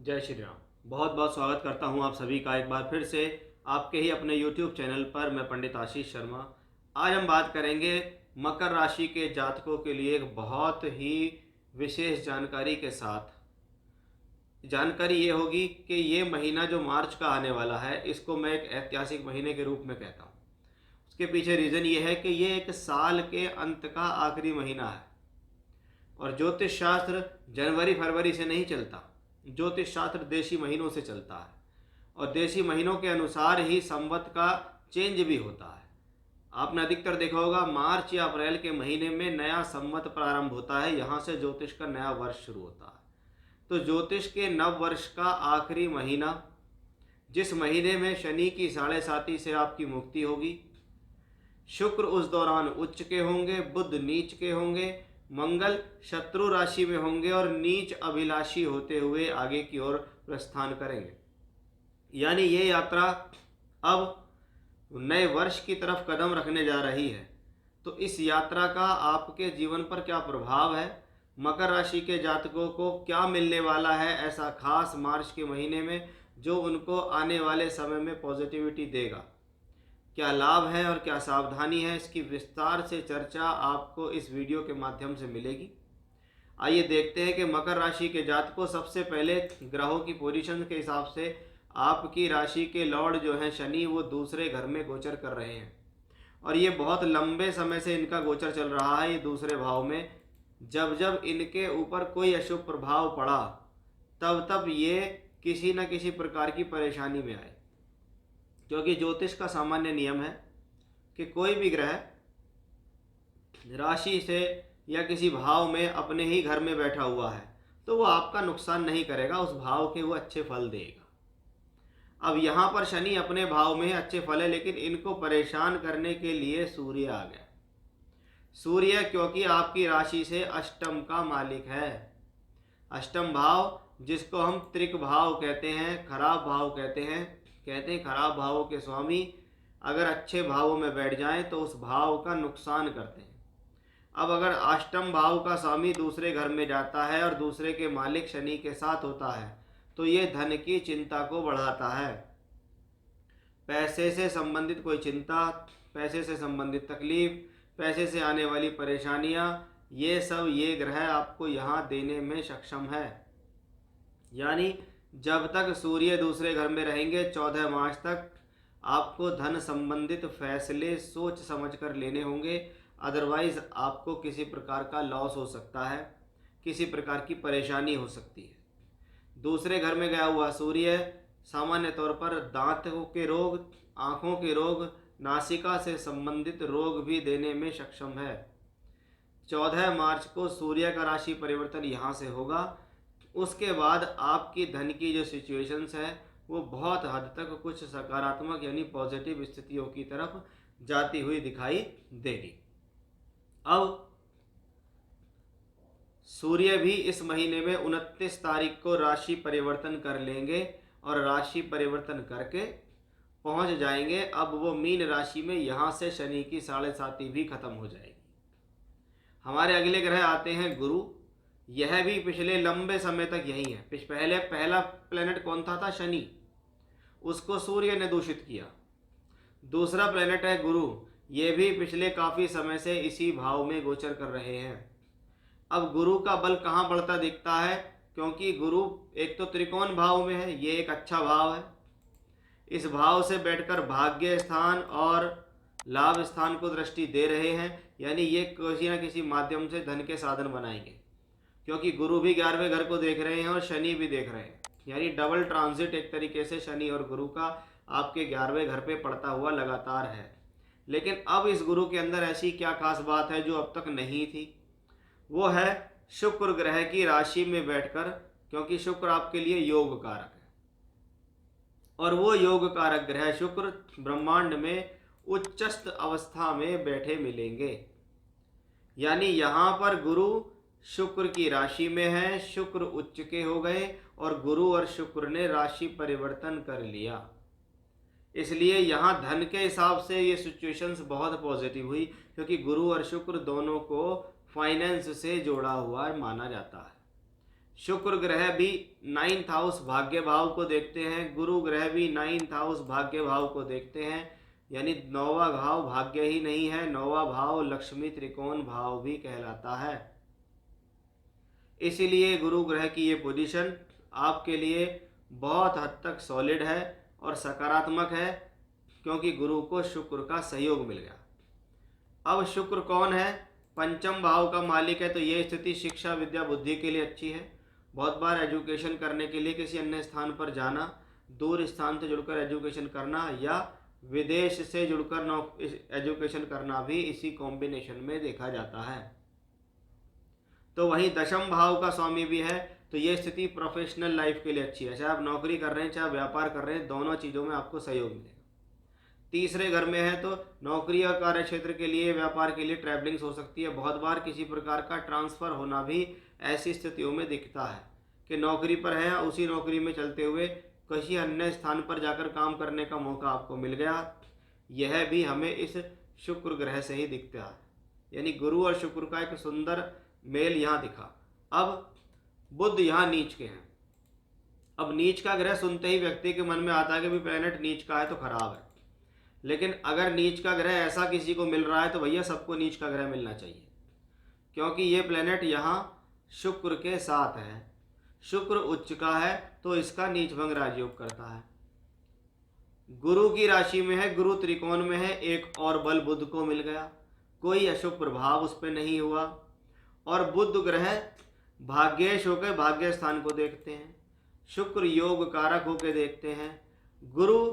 जय श्री राम। बहुत बहुत स्वागत करता हूं आप सभी का एक बार फिर से आपके ही अपने YouTube चैनल पर। मैं पंडित आशीष शर्मा। आज हम बात करेंगे मकर राशि के जातकों के लिए एक बहुत ही विशेष जानकारी के साथ। जानकारी ये होगी कि ये महीना जो मार्च का आने वाला है, इसको मैं एक ऐतिहासिक महीने के रूप में कहता हूँ। उसके पीछे रीज़न ये है कि ये एक साल के अंत का आखिरी महीना है और ज्योतिष शास्त्र जनवरी फरवरी से नहीं चलता। ज्योतिष शास्त्र देशी महीनों से चलता है और देशी महीनों के अनुसार ही संवत का चेंज भी होता है। आपने अधिकतर देखा होगा मार्च या अप्रैल के महीने में नया संवत प्रारंभ होता है, यहाँ से ज्योतिष का नया वर्ष शुरू होता है। तो ज्योतिष के नव वर्ष का आखिरी महीना, जिस महीने में शनि की 7.5 से आपकी मुक्ति होगी, शुक्र उस दौरान उच्च के होंगे, बुध नीच के होंगे, मंगल शत्रु राशि में होंगे और नीच अभिलाषी होते हुए आगे की ओर प्रस्थान करेंगे। यानी ये यात्रा अब नए वर्ष की तरफ कदम रखने जा रही है। तो इस यात्रा का आपके जीवन पर क्या प्रभाव है, मकर राशि के जातकों को क्या मिलने वाला है ऐसा खास मार्च के महीने में जो उनको आने वाले समय में पॉजिटिविटी देगा, क्या लाभ है और क्या सावधानी है, इसकी विस्तार से चर्चा आपको इस वीडियो के माध्यम से मिलेगी। आइए देखते हैं कि मकर राशि के जातकों, सबसे पहले ग्रहों की पोजीशन के हिसाब से आपकी राशि के लॉर्ड जो हैं शनि, वो दूसरे घर में गोचर कर रहे हैं और ये बहुत लंबे समय से इनका गोचर चल रहा है। ये दूसरे भाव में जब जब इनके ऊपर कोई अशुभ प्रभाव पड़ा तब तब ये किसी न किसी प्रकार की परेशानी में आए, क्योंकि ज्योतिष का सामान्य नियम है कि कोई भी ग्रह राशि से या किसी भाव में अपने ही घर में बैठा हुआ है तो वो आपका नुकसान नहीं करेगा, उस भाव के वो अच्छे फल देगा। अब यहाँ पर शनि अपने भाव में अच्छे फल है, लेकिन इनको परेशान करने के लिए सूर्य आ गया। सूर्य क्योंकि आपकी राशि से अष्टम का मालिक है। अष्टम भाव जिसको हम त्रिक भाव कहते हैं, खराब भाव कहते हैं खराब भावों के स्वामी अगर अच्छे भावों में बैठ जाएं तो उस भाव का नुकसान करते हैं। अब अगर अष्टम भाव का स्वामी दूसरे घर में जाता है और दूसरे के मालिक शनि के साथ होता है तो ये धन की चिंता को बढ़ाता है। पैसे से संबंधित कोई चिंता, पैसे से संबंधित तकलीफ, पैसे से आने वाली परेशानियां, ये सब ये ग्रह आपको यहाँ देने में सक्षम है। यानी जब तक सूर्य दूसरे घर में रहेंगे 14 मार्च तक आपको धन संबंधित फैसले सोच समझ कर लेने होंगे, अदरवाइज आपको किसी प्रकार का लॉस हो सकता है, किसी प्रकार की परेशानी हो सकती है। दूसरे घर में गया हुआ सूर्य सामान्य तौर पर दांतों के रोग, आँखों के रोग, नासिका से संबंधित रोग भी देने में सक्षम है। 14 मार्च को सूर्य का राशि परिवर्तन यहाँ से होगा। उसके बाद आपकी धन की जो सिचुएशंस है वो बहुत हद तक कुछ सकारात्मक यानी पॉजिटिव स्थितियों की तरफ जाती हुई दिखाई देगी। अब सूर्य भी इस महीने में 29 तारीख को राशि परिवर्तन कर लेंगे और राशि परिवर्तन करके पहुंच जाएंगे। अब वो मीन राशि में, यहाँ से शनि की 7.5 भी खत्म हो जाएगी। हमारे अगले ग्रह आते हैं गुरु। यह भी पिछले लंबे समय तक यही है। पहला प्लेनेट कौन था शनि, उसको सूर्य ने दूषित किया। दूसरा प्लेनेट है गुरु, ये भी पिछले काफ़ी समय से इसी भाव में गोचर कर रहे हैं। अब गुरु का बल कहाँ बढ़ता दिखता है, क्योंकि गुरु एक तो त्रिकोण भाव में है, ये एक अच्छा भाव है। इस भाव से बैठकर भाग्य स्थान और लाभ स्थान को दृष्टि दे रहे हैं, यानी ये किसी न किसी माध्यम से धन के साधन बनाएंगे, क्योंकि गुरु भी 11वें घर को देख रहे हैं और शनि भी देख रहे हैं। यानी डबल ट्रांजिट एक तरीके से शनि और गुरु का आपके 11वें घर पे पड़ता हुआ लगातार है। लेकिन अब इस गुरु के अंदर ऐसी क्या खास बात है जो अब तक नहीं थी, वो है शुक्र ग्रह की राशि में बैठकर, क्योंकि शुक्र आपके लिए योग कारक है और वो योग कारक ग्रह शुक्र ब्रह्मांड में उच्चस्थ अवस्था में बैठे मिलेंगे। यानी यहाँ पर गुरु शुक्र की राशि में है, शुक्र उच्च के हो गए और गुरु और शुक्र ने राशि परिवर्तन कर लिया। इसलिए यहाँ धन के हिसाब से ये सिचुएशंस बहुत पॉजिटिव हुई, क्योंकि गुरु और शुक्र दोनों को फाइनेंस से जोड़ा हुआ माना जाता है। शुक्र ग्रह भी 9th हाउस भाग्य भाव को देखते हैं, गुरु ग्रह भी 9th हाउस भाग्य भाव को देखते हैं। यानी 9वां भाव भाग्य ही नहीं है, 9वां भाव लक्ष्मी त्रिकोण भाव भी कहलाता है। इसीलिए गुरु ग्रह की ये पोजीशन आपके लिए बहुत हद तक सॉलिड है और सकारात्मक है, क्योंकि गुरु को शुक्र का सहयोग मिल गया। अब शुक्र कौन है? पंचम भाव का मालिक है। तो ये स्थिति शिक्षा विद्या बुद्धि के लिए अच्छी है। बहुत बार एजुकेशन करने के लिए किसी अन्य स्थान पर जाना, दूर स्थान से जुड़कर एजुकेशन करना या विदेश से जुड़कर एजुकेशन करना भी इसी कॉम्बिनेशन में देखा जाता है। तो वहीं दशम भाव का स्वामी भी है, तो ये स्थिति प्रोफेशनल लाइफ के लिए अच्छी है। चाहे आप नौकरी कर रहे हैं चाहे व्यापार कर रहे हैं, दोनों चीज़ों में आपको सहयोग मिलेगा। तीसरे घर में है तो नौकरी और कार्य क्षेत्र के लिए, व्यापार के लिए ट्रैवलिंग्स हो सकती है। बहुत बार किसी प्रकार का ट्रांसफ़र होना भी ऐसी स्थितियों में दिखता है कि नौकरी पर है, उसी नौकरी में चलते हुए किसी अन्य स्थान पर जाकर काम करने का मौका आपको मिल गया। यह भी हमें इस शुक्र ग्रह से ही दिखता है। यानी गुरु और शुक्र का एक सुंदर मेल यहाँ दिखा। अब बुध यहाँ नीच के हैं। अब नीच का ग्रह सुनते ही व्यक्ति के मन में आता है कि भी प्लेनेट नीच का है तो खराब है। लेकिन अगर नीच का ग्रह ऐसा किसी को मिल रहा है तो भैया सबको नीच का ग्रह मिलना चाहिए, क्योंकि ये प्लेनेट यहाँ शुक्र के साथ है। शुक्र उच्च का है तो इसका नीच भंग राजयोग करता है। गुरु की राशि में है, गुरु त्रिकोण में है, एक और बल बुध को मिल गया, कोई अशुभ प्रभाव उस पर नहीं हुआ। और बुध ग्रह भाग्येश होकर भाग्य स्थान को देखते हैं, शुक्र योग कारक होकर देखते हैं, गुरु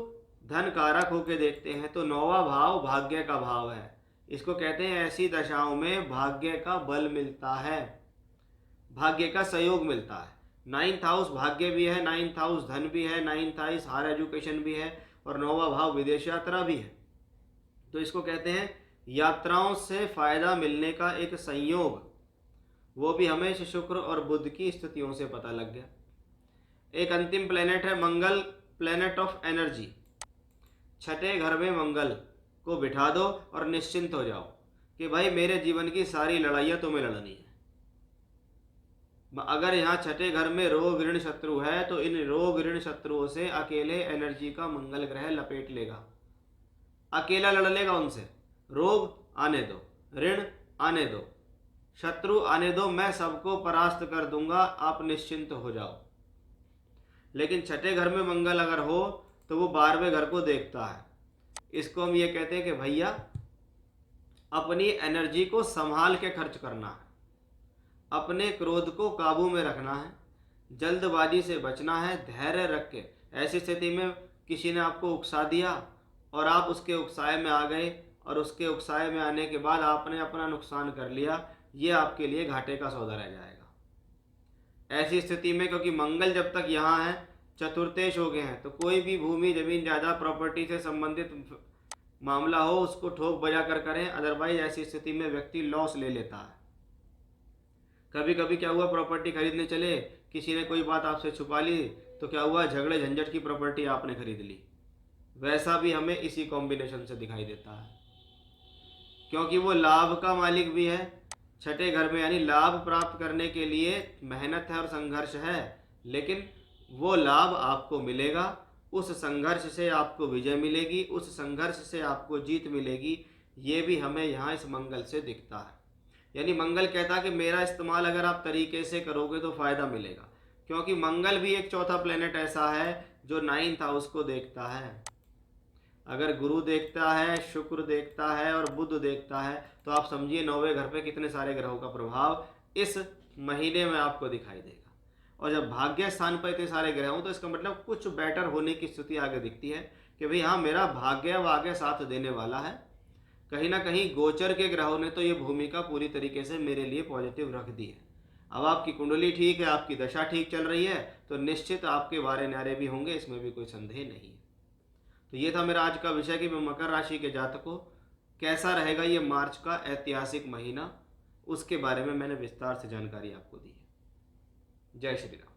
धन कारक होकर देखते हैं। तो 9वां भाव भाग्य का भाव है। इसको कहते हैं ऐसी दशाओं में भाग्य का बल मिलता है, भाग्य का सहयोग मिलता है। 9th हाउस भाग्य भी है, 9th हाउस धन भी है, 9th हाउस हायर एजुकेशन भी है और 9वां भाव विदेश यात्रा भी है। तो इसको कहते हैं यात्राओं से फायदा मिलने का एक संयोग। वो भी हमें शुक्र और बुध की स्थितियों से पता लग गया। एक अंतिम प्लेनेट है मंगल, प्लेनेट ऑफ एनर्जी। छठे घर में मंगल को बिठा दो और निश्चिंत हो जाओ कि भाई मेरे जीवन की सारी लड़ाइयाँ तुम्हें लड़नी है। अगर यहाँ छठे घर में रोग ऋण शत्रु है तो इन रोग ऋण शत्रुओं से अकेले एनर्जी का मंगल ग्रह लपेट लेगा, अकेला लड़ लेगा उनसे। रोग आने दो, ऋण आने दो, शत्रु आने दो, मैं सबको परास्त कर दूंगा, आप निश्चिंत हो जाओ। लेकिन छठे घर में मंगल अगर हो तो वो 12वें घर को देखता है। इसको हम ये कहते हैं कि भैया अपनी एनर्जी को संभाल के खर्च करना है, अपने क्रोध को काबू में रखना है, जल्दबाजी से बचना है, धैर्य रख के। ऐसी स्थिति में किसी ने आपको उकसा दिया और आप उसके उकसाए में आ गए और उसके उकसाए में आने के बाद आपने अपना नुकसान कर लिया, ये आपके लिए घाटे का सौदा रह जाएगा। ऐसी स्थिति में क्योंकि मंगल जब तक यहाँ है, चतुर्थेश हो गए हैं, तो कोई भी भूमि जमीन ज़्यादा प्रॉपर्टी से संबंधित मामला हो उसको ठोक बजा कर करें, अदरवाइज ऐसी स्थिति में व्यक्ति लॉस ले लेता है। कभी कभी क्या हुआ, प्रॉपर्टी खरीदने चले, किसी ने कोई बात आपसे छुपा ली तो क्या हुआ, झगड़े झंझट की प्रॉपर्टी आपने खरीद ली। वैसा भी हमें इसी कॉम्बिनेशन से दिखाई देता है, क्योंकि वो लाभ का मालिक भी है छठे घर में। यानी लाभ प्राप्त करने के लिए मेहनत है और संघर्ष है, लेकिन वो लाभ आपको मिलेगा। उस संघर्ष से आपको विजय मिलेगी, उस संघर्ष से आपको जीत मिलेगी। ये भी हमें यहाँ इस मंगल से दिखता है। यानी मंगल कहता है कि मेरा इस्तेमाल अगर आप तरीके से करोगे तो फ़ायदा मिलेगा, क्योंकि मंगल भी एक चौथा प्लेनेट ऐसा है जो 9th हाउस को देखता है। अगर गुरु देखता है, शुक्र देखता है और बुध देखता है तो आप समझिए 9वें घर पे कितने सारे ग्रहों का प्रभाव इस महीने में आपको दिखाई देगा। और जब भाग्य स्थान पर इतने सारे ग्रह हों तो इसका मतलब कुछ बेटर होने की स्थिति आगे दिखती है कि भाई हाँ, मेरा भाग्य अब आगे साथ देने वाला है। कहीं ना कहीं गोचर के ग्रहों ने तो ये भूमिका पूरी तरीके से मेरे लिए पॉजिटिव रख दी है। अब आपकी कुंडली ठीक है, आपकी दशा ठीक चल रही है तो निश्चित आपके वारे न्यारे भी होंगे, इसमें भी कोई संदेह नहीं है। तो ये था मेरा आज का विषय कि मकर राशि के जातकों कैसा रहेगा ये मार्च का ऐतिहासिक महीना, उसके बारे में मैंने विस्तार से जानकारी आपको दी है। जय श्री राम।